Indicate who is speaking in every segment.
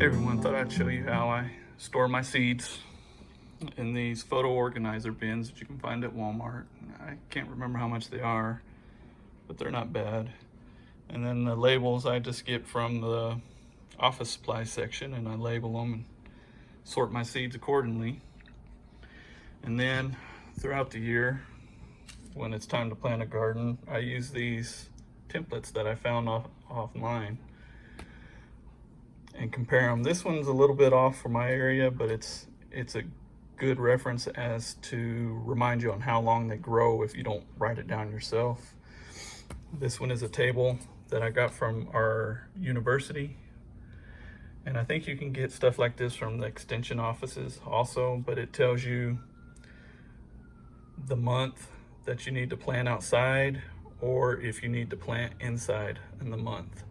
Speaker 1: everyone, thought I'd show you how I store my seeds in these photo organizer bins that you can find at Walmart. I can't remember how much they are, but they're not bad. And then the labels I just get from the office supply section, and I label them and sort my seeds accordingly. And then throughout the year, when it's time to plant a garden, I use these templates that I found offline and compare them. This one's a little bit off for my area, but it's a good reference as to remind you on how long they grow if you don't write it down yourself. This one is a table that I got from our university, and I think you can get stuff like this from the extension offices also, but it tells you the month that you need to plant outside or if you need to plant inside in the month,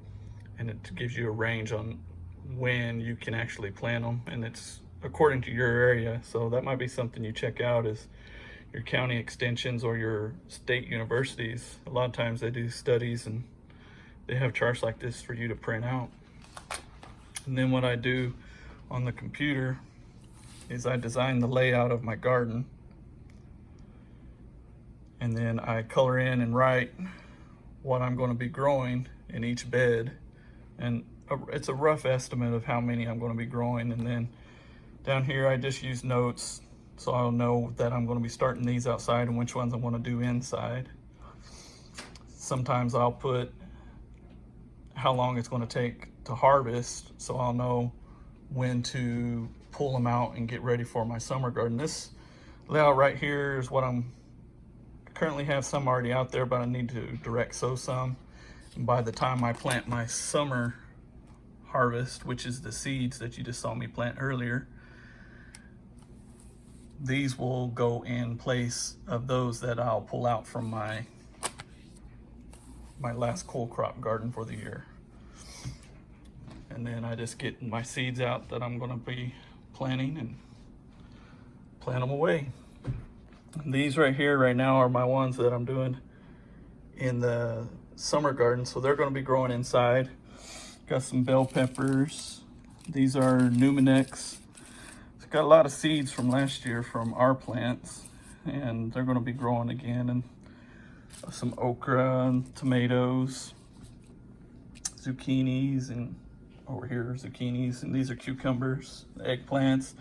Speaker 1: and it gives you a range on when you can actually plant them, and it's according to your area. So that might be something you check out, is your county extensions or your state universities. A lot of times they do studies and they have charts like this for you to print out. And then what I do on the computer is I design the layout of my garden, and then I color in and write what I'm going to be growing in each bed, and it's a rough estimate of how many I'm going to be growing. And then down here I just use notes, so I'll know that I'm going to be starting these outside and which ones I want to do inside. Sometimes I'll put how long it's going to take to harvest, so I'll know when to pull them out and get ready for my summer garden. This layout right here is what I currently have some already out there, but I need to direct sow some. And by the time I plant my summer harvest, which is the seeds that you just saw me plant earlier, these will go in place of those that I'll pull out from my last cool crop garden for the year. And then I just get my seeds out that I'm going to be planting and plant them away. And these right here right now are my ones that I'm doing in the summer garden, so they're going to be growing inside. Got some bell peppers. These are Numinex. It's got a lot of seeds from last year from our plants, and they're going to be growing again. And some okra and tomatoes, zucchinis, and over here zucchinis, and these are cucumbers, eggplants,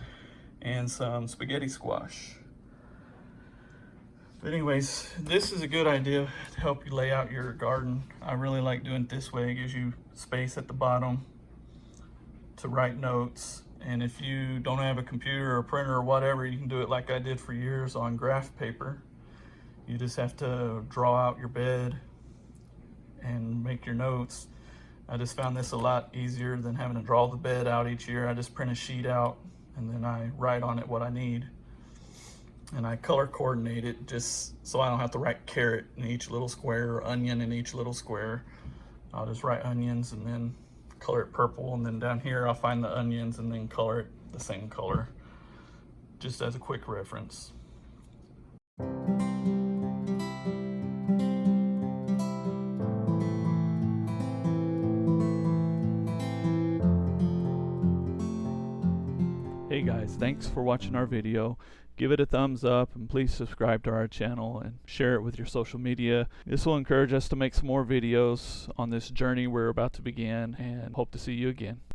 Speaker 1: and some spaghetti squash. But anyways, this is a good idea to help you lay out your garden. I really like doing it this way. It gives you space at the bottom to write notes. And if you don't have a computer or a printer or whatever, you can do it like I did for years on graph paper. You just have to draw out your bed and make your notes. I just found this a lot easier than having to draw the bed out each year. I just print a sheet out and then I write on it what I need. And I color coordinate it just so I don't have to write carrot in each little square or onion in each little square. I'll just write onions and then color it purple, and then down here I'll find the onions and then color it the same color, just as a quick reference. Hey guys, thanks for watching our video. Give it a thumbs up, and please subscribe to our channel and share it with your social media. This will encourage us to make some more videos on this journey we're about to begin, and hope to see you again.